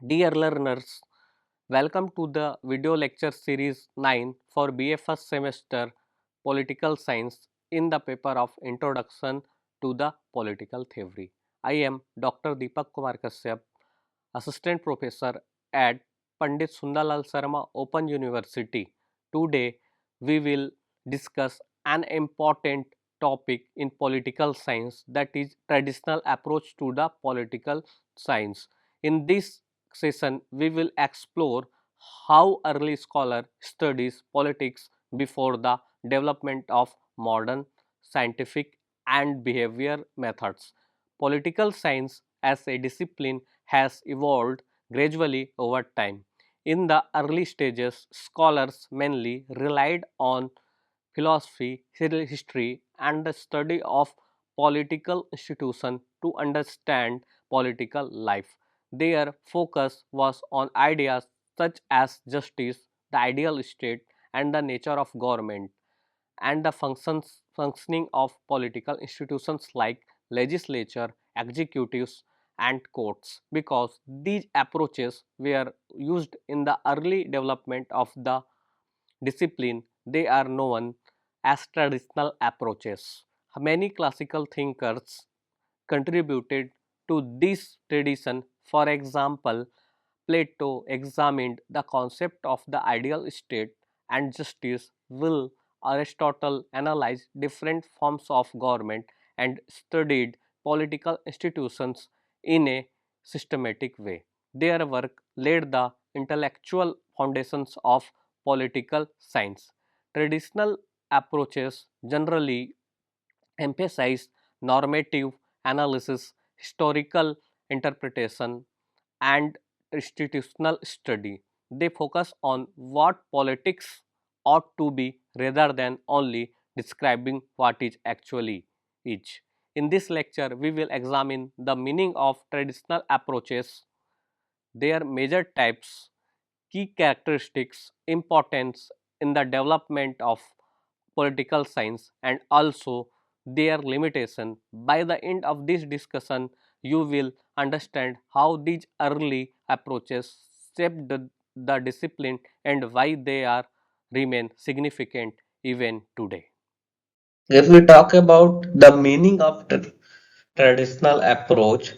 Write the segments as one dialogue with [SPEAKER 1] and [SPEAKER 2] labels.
[SPEAKER 1] Dear learners, welcome to the video lecture series 9 for BA first semester Political Science in the paper of Introduction to the Political Theory. I am Dr. Deepak Kumar Kashyap, Assistant Professor at Pandit Sundarlal Sarma Open University. Today, we will discuss an important topic in political science, that is traditional approach to the political science. In this session, we will explore how early scholar studies politics before the development of modern scientific and behavior methods. Political science as a discipline has evolved gradually over time. In the early stages, scholars mainly relied on philosophy, history, and the study of political institutions to understand political life. Their focus was on ideas such as justice, the ideal state, and the nature of government, and the functioning of political institutions like legislature, executives, and courts. Because these approaches were used in the early development of the discipline, they are known as traditional approaches. Many classical thinkers contributed to this tradition. For example, Plato examined the concept of the ideal state and justice, while Aristotle analyzed different forms of government and studied political institutions in a systematic way. Their work laid the intellectual foundations of political science. Traditional approaches generally emphasize normative analysis, historical interpretation, and institutional study. They focus on what politics ought to be rather than only describing what it actually is. In this lecture, we will examine the meaning of traditional approaches, their major types, key characteristics, importance in the development of political science, and also their limitation. By the end of this discussion, you will understand how these early approaches shaped the discipline and why they are remain significant even today.
[SPEAKER 2] If we talk about the meaning of traditional approach,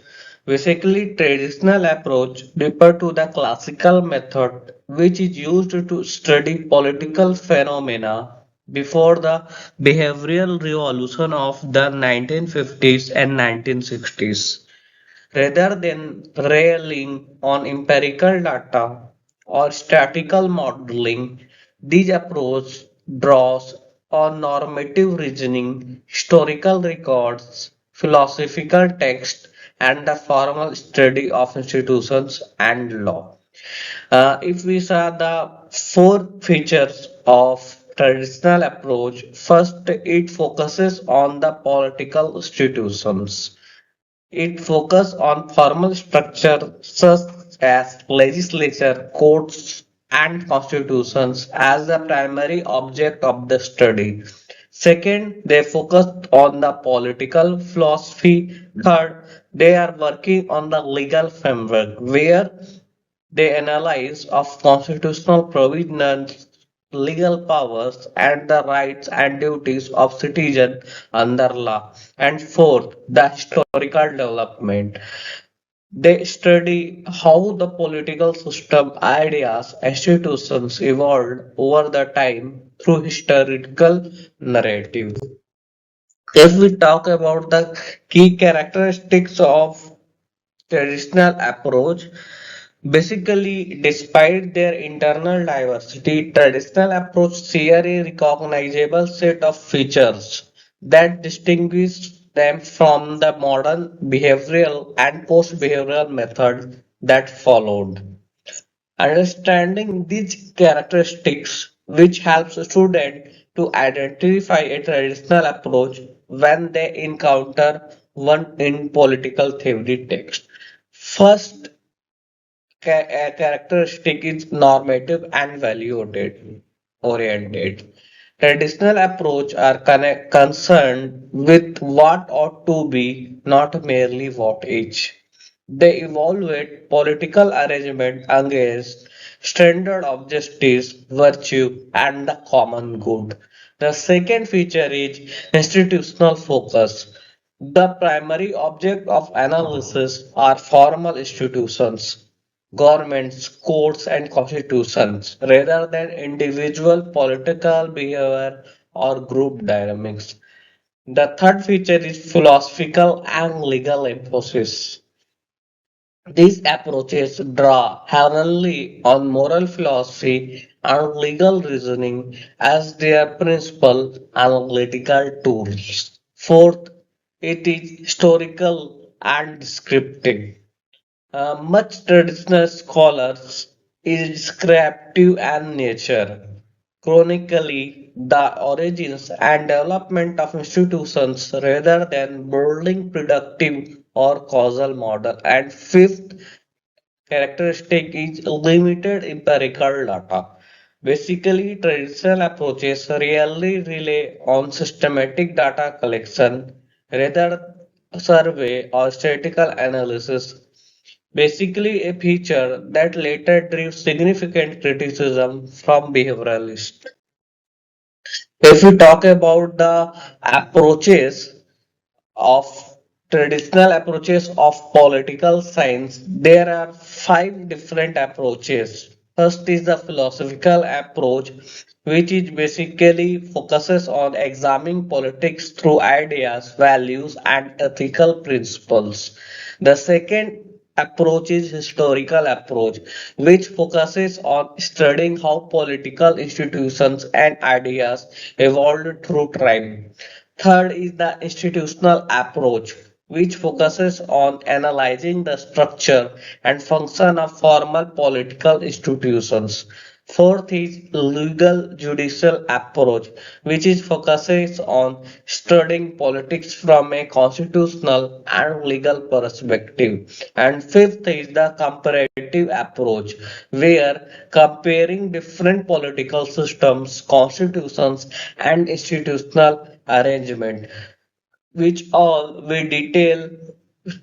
[SPEAKER 2] basically traditional approach refer to the classical method which is used to study political phenomena before the behavioral revolution of the 1950s and 1960s. Rather than relying on empirical data or statistical modeling, this approach draws on normative reasoning, historical records, philosophical texts, and the formal study of institutions and law. If we saw the four features of traditional approach, first it focuses on the political institutions. It focuses on formal structure such as legislature, courts, and constitutions as the primary object of the study. Second, they focus on the political philosophy. Third, they are working on the legal framework where they analyze of constitutional provisions, legal powers, and the rights and duties of citizens under law. And fourth, the historical development. They study how the political system, ideas, institutions evolved over the time through historical narrative. If we talk about the key characteristics of traditional approach, basically, despite their internal diversity, traditional approach share a recognizable set of features that distinguish them from the modern behavioral and post-behavioral methods that followed. Understanding these characteristics, which helps students to identify a traditional approach when they encounter one in political theory text. First, characteristic is normative and value oriented. Traditional approach are concerned with what ought to be, not merely what is. They evaluate political arrangement against standard of justice, virtue, and the common good. The second feature is institutional focus. The primary object of analysis are formal institutions, governments, courts, and constitutions, rather than individual political behavior or group dynamics. The third feature is philosophical and legal emphasis. These approaches draw heavily on moral philosophy and legal reasoning as their principal analytical tools. Fourth, it is historical and descriptive. Much traditional scholars is descriptive and nature. Chronically, the origins and development of institutions rather than building predictive or causal model. And fifth characteristic is limited empirical data. Basically, traditional approaches rarely rely on systematic data collection, rather survey or statistical analysis. Basically, a feature that later drew significant criticism from behavioralists. If we talk about the approaches of traditional approaches of political science, there are five different approaches. First is the philosophical approach, which is basically focuses on examining politics through ideas, values, and ethical principles. The second approach is historical approach, which focuses on studying how political institutions and ideas evolved through time. Third is the institutional approach, which focuses on analyzing the structure and function of formal political institutions. Fourth is legal judicial approach, which is focuses on studying politics from a constitutional and legal perspective. And fifth is the comparative approach, where comparing different political systems, constitutions, and institutional arrangement, which all we detail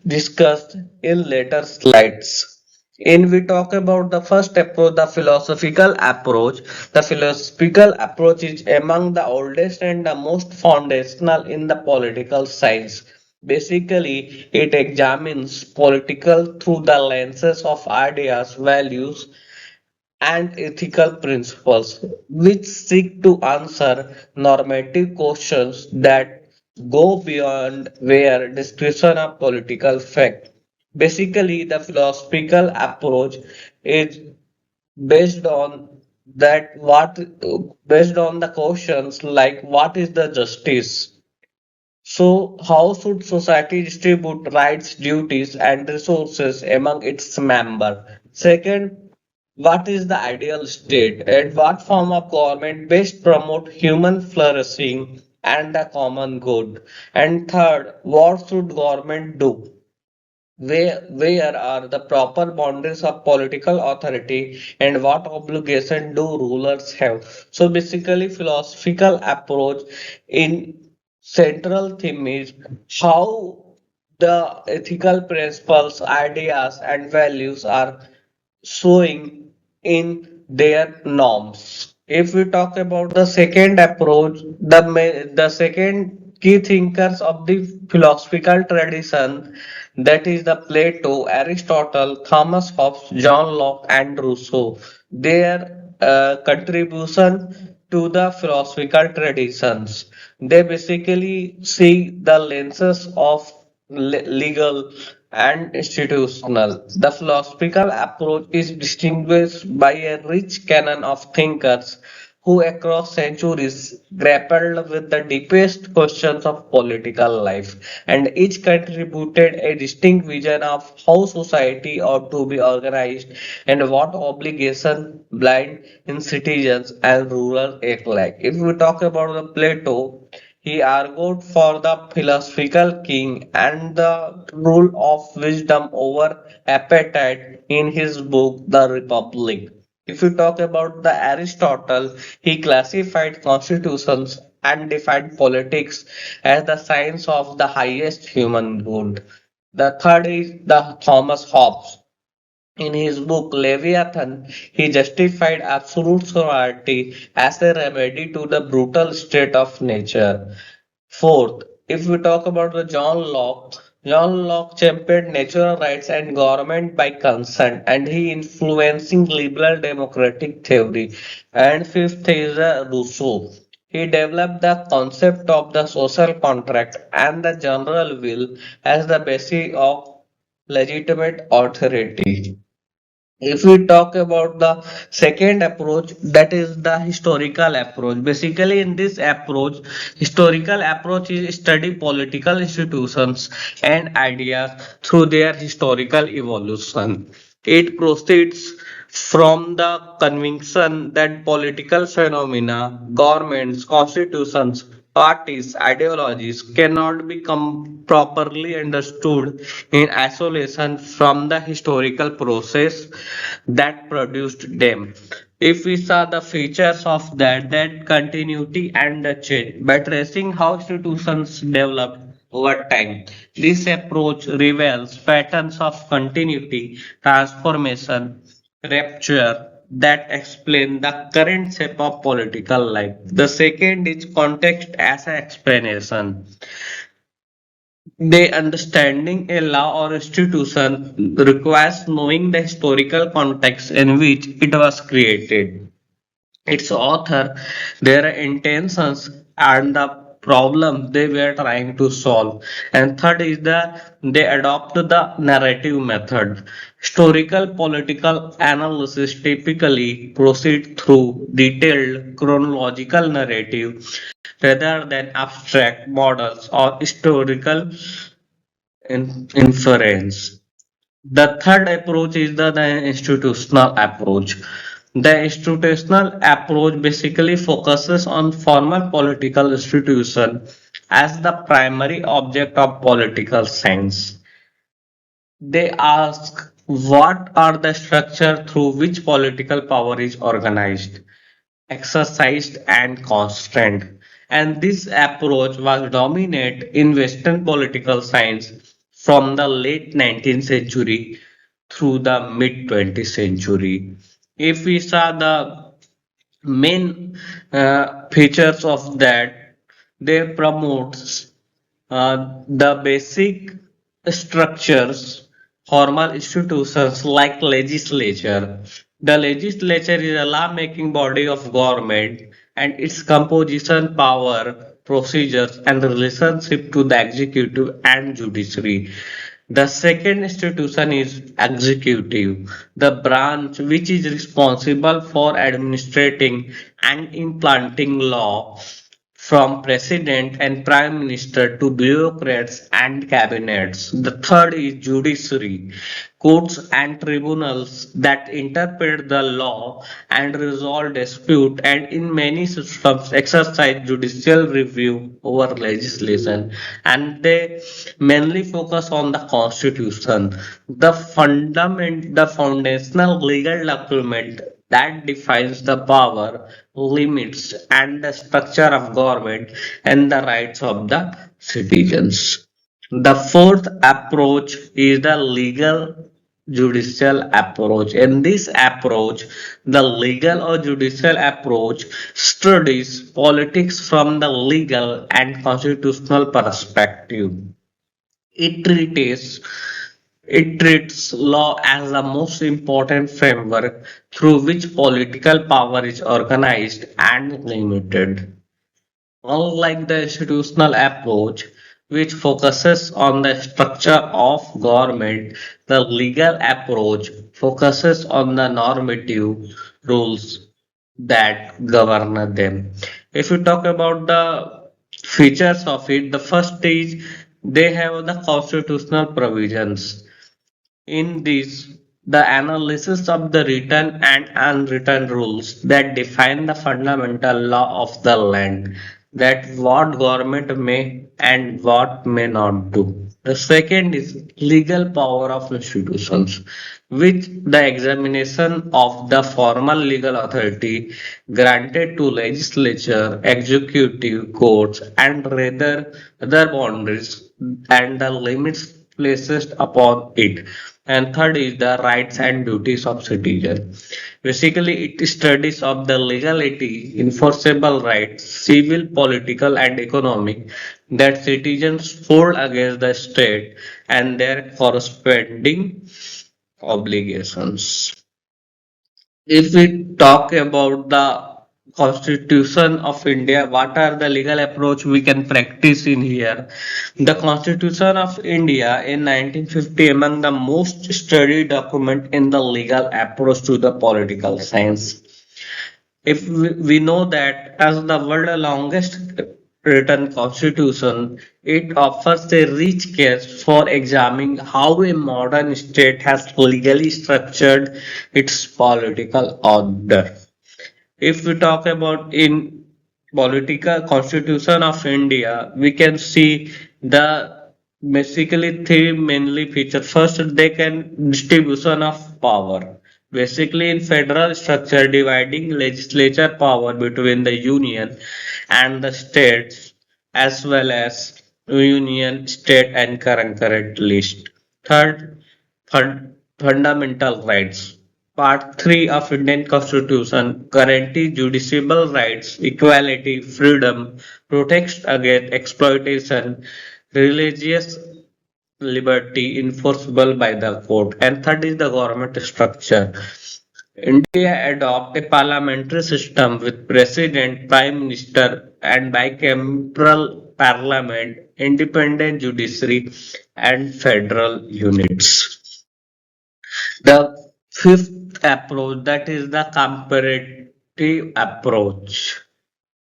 [SPEAKER 2] discussed in later slides. In we talk about the first approach, the philosophical approach. The philosophical approach is among the oldest and the most foundational in the political science. Basically, it examines political through the lenses of ideas, values, and ethical principles, which seek to answer normative questions that go beyond mere description of political fact. Basically, the philosophical approach is based on based on the questions like what is the justice, so, how should society distribute rights, duties, and resources among its members? Second, what is the ideal state and what form of government best promote human flourishing and the common good? And third, what should government do? Where are the proper boundaries of political authority and what obligation do rulers have? So basically, philosophical approach in central theme is how the ethical principles, ideas, and values are showing in their norms. If we talk about the second approach, the second key thinkers of the philosophical tradition, that is the Plato, Aristotle, Thomas Hobbes, John Locke, and Rousseau. Their contribution to the philosophical traditions. They basically see the lenses of legal and institutional. The philosophical approach is distinguished by a rich canon of thinkers who across centuries grappled with the deepest questions of political life, and each contributed a distinct vision of how society ought to be organized and what obligation blind in citizens and rural alike. If we talk about the Plato, he argued for the philosophical king and the rule of wisdom over appetite in his book The Republic. If you talk about the Aristotle, he classified constitutions and defined politics as the science of the highest human good. The third is the Thomas Hobbes. In his book Leviathan, he justified absolute sovereignty as a remedy to the brutal state of nature. Fourth, if we talk about the John Locke championed natural rights and government by consent, and he influencing liberal democratic theory. And fifth is Rousseau. He developed the concept of the social contract and the general will as the basis of legitimate authority. If we talk about the second approach, that is the historical approach. Basically, in this approach, historical approach is study political institutions and ideas through their historical evolution. It proceeds from the conviction that political phenomena, governments, constitutions, parties, ideologies cannot be properly understood in isolation from the historical process that produced them. If we saw the features of that continuity and the change by tracing how institutions developed over time, this approach reveals patterns of continuity, transformation, rupture that explain the current shape of political life. The second is context as an explanation. The understanding a law or institution requires knowing the historical context in which it was created, its author, their intentions, and the problem they were trying to solve. And third is they adopt the narrative method. Historical political analysis typically proceed through detailed chronological narrative rather than abstract models or historical inference. The third approach is the institutional approach. The institutional approach basically focuses on formal political institution as the primary object of political science. They ask what are the structure through which political power is organized, exercised and constrained. And this approach was dominant in Western political science from the late 19th century through the mid 20th century. If we saw the main features of that, they promotes the basic structures, formal institutions like legislature. The legislature is a law-making body of government and its composition, power, procedures, and relationship to the executive and judiciary. The second institution is executive, the branch which is responsible for administrating and implanting law from president and prime minister to bureaucrats and cabinets. The third is judiciary, courts and tribunals that interpret the law and resolve dispute and in many systems exercise judicial review over legislation, and they mainly focus on the constitution, the foundational legal document that defines the power, limits, and the structure of government and the rights of the citizens. The fourth approach is the legal judicial approach. In this approach, the legal or judicial approach studies politics from the legal and constitutional perspective. It treats it treats law as the most important framework through which political power is organized and limited. Unlike the institutional approach, which focuses on the structure of government, the legal approach focuses on the normative rules that govern them. If you talk about the features of it, the first is they have the constitutional provisions. In this, the analysis of the written and unwritten rules that define the fundamental law of the land, that what government may and what may not do. The second is legal power of institutions, which the examination of the formal legal authority granted to legislature, executive courts, and rather other boundaries and the limits placed upon it. And third is the rights and duties of citizen. Basically, it studies of the legality, enforceable rights, civil, political, and economic that citizens hold against the state and their corresponding obligations. If we talk about the Constitution of India, what are the legal approach we can practice in here? The Constitution of India in 1950 among the most studied document in the legal approach to the political science. If we know that as the world's longest written constitution, it offers a rich case for examining how a modern state has legally structured its political order. If we talk about in political constitution of India, we can see the basically three mainly features. First, they can distribution of power. Basically, in federal structure, dividing legislature power between the union and the states, as well as union, state, and current list. Third, fundamental rights. Part 3 of Indian Constitution guarantees judicial rights, equality, freedom, protects against exploitation, religious liberty enforceable by the court. And third is the government structure. India adopt a parliamentary system with president, prime minister, and bicameral parliament, independent judiciary, and federal units. The fifth approach, that is the comparative approach.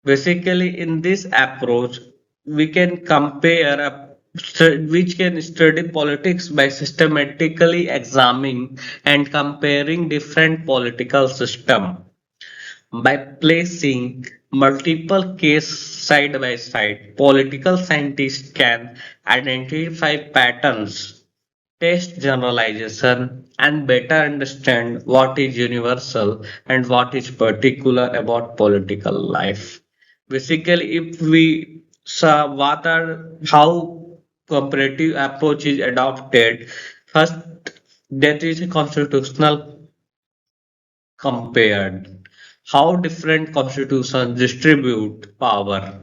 [SPEAKER 2] Basically, in this approach, we can compare which can study politics by systematically examining and comparing different political systems. By placing multiple cases side by side, political scientists can identify patterns, test generalization, and better understand what is universal and what is particular about political life. Basically, if we saw what are how comparative approach is adopted, first that is a constitutional compared. How different constitutions distribute power?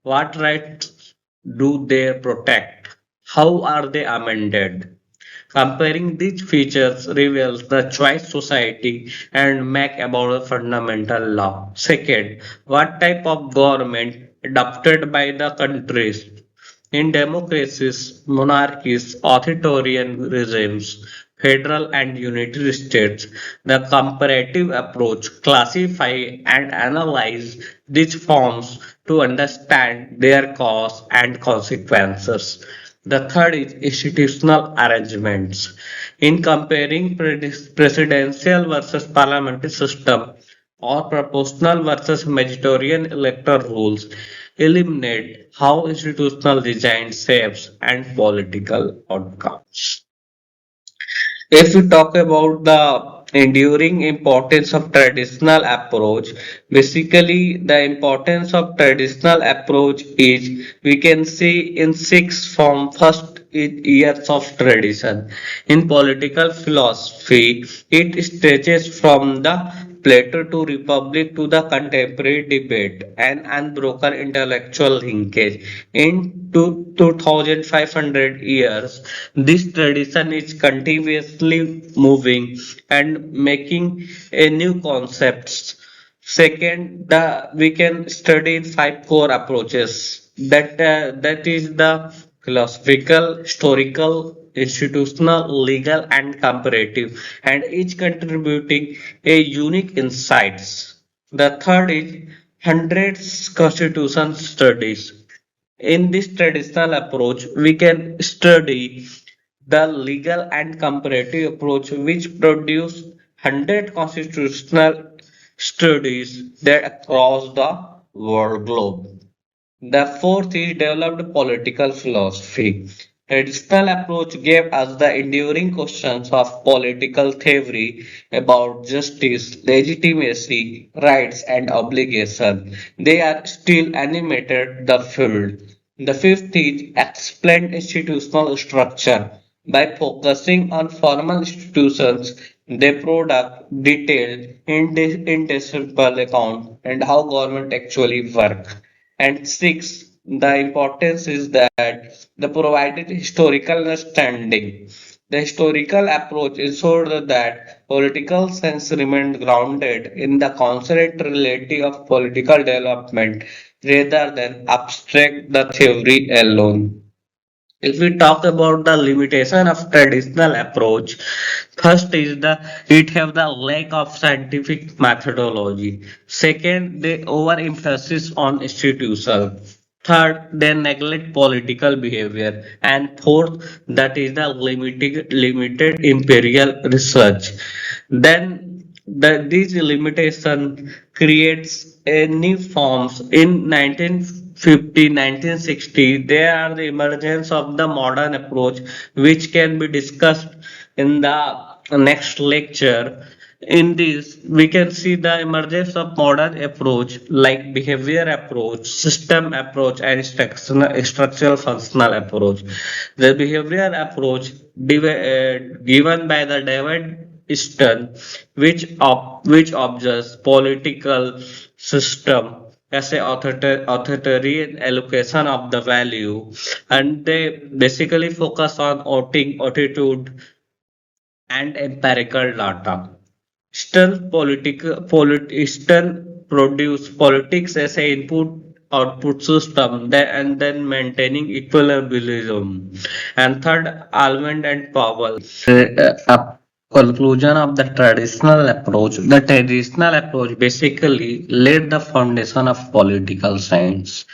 [SPEAKER 2] What rights do they protect? How are they amended? Comparing these features reveals the choice society and make about a fundamental law. Second, what type of government adopted by the countries? In democracies, monarchies, authoritarian regimes, federal and unitary states, the comparative approach classify and analyze these forms to understand their cause and consequences. The third is institutional arrangements. In comparing presidential versus parliamentary system or proportional versus majoritarian electoral rules, eliminate how institutional design shapes and political outcomes. If we talk about the enduring importance of traditional approach, basically the importance of traditional approach is we can see in six form. First is years of tradition. In political philosophy, it stretches from the Plato to Republic to the contemporary debate and unbroken intellectual linkage. In 2500 years, this tradition is continuously moving and making a new concepts. Second, we can study in five core approaches. That is the philosophical, historical, institutional, legal, and comparative, and each contributing a unique insights. The third is hundreds constitution studies. In this traditional approach, we can study the legal and comparative approach, which produce 100 constitutional studies that across the world globe. The fourth is developed political philosophy. Traditional approach gave us the enduring questions of political theory about justice, legitimacy, rights, and obligation. They are still animated the field. The fifth is explained institutional structure. By focusing on formal institutions, they product detailed, indiscernible account and how government actually work. And six, the importance is that the provided historical understanding. The historical approach ensured that political science remained grounded in the concrete reality of political development rather than abstract the theory alone. If we talk about the limitation of traditional approach, first is the it have the lack of scientific methodology. Second, they overemphasis on institution. Third, they neglect political behavior. And fourth, that is the limited imperial research. Then these limitation creates any forms in 1950 1960 there are the emergence of the modern approach which can be discussed in the next lecture. In this we can see the emergence of modern approach like behavior approach, system approach and structural functional approach. The behavior approach given by the David Easton, which observes political system as a authoritarian allocation of the value, and they basically focus on voting attitude and empirical data. Eastern produce politics as a input output system and then maintaining equilibrium. And third, almond and Powell. A conclusion of the traditional approach. The traditional approach basically laid the foundation of political science,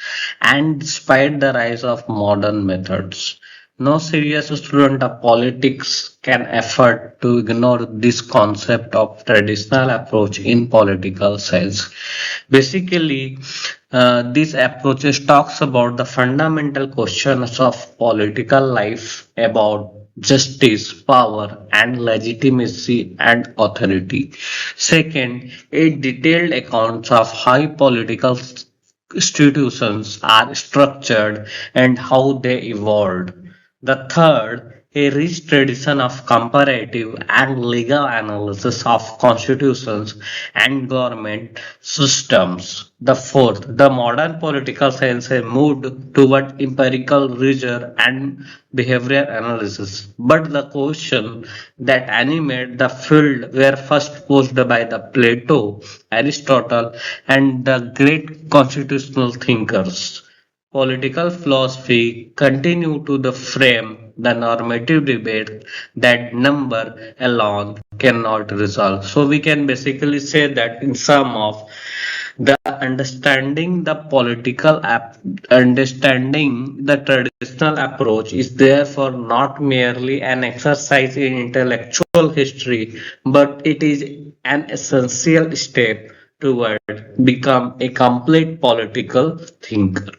[SPEAKER 2] and despite the rise of modern methods, no serious student of politics can afford to ignore this concept of traditional approach in political science. Basically, these approaches talks about the fundamental questions of political life about justice, power, and legitimacy and authority. Second, a detailed accounts of how political institutions are structured and how they evolved. The third, a rich tradition of comparative and legal analysis of constitutions and government systems. The fourth, the modern political science has moved toward empirical rigor and behavioral analysis. But the question that animate the field were first posed by the Plato, Aristotle, and the great constitutional thinkers. Political philosophy continue to the frame the normative debate that number alone cannot resolve. So we can basically say that in sum of the understanding the traditional approach is therefore not merely an exercise in intellectual history, but it is an essential step toward become a complete political thinker.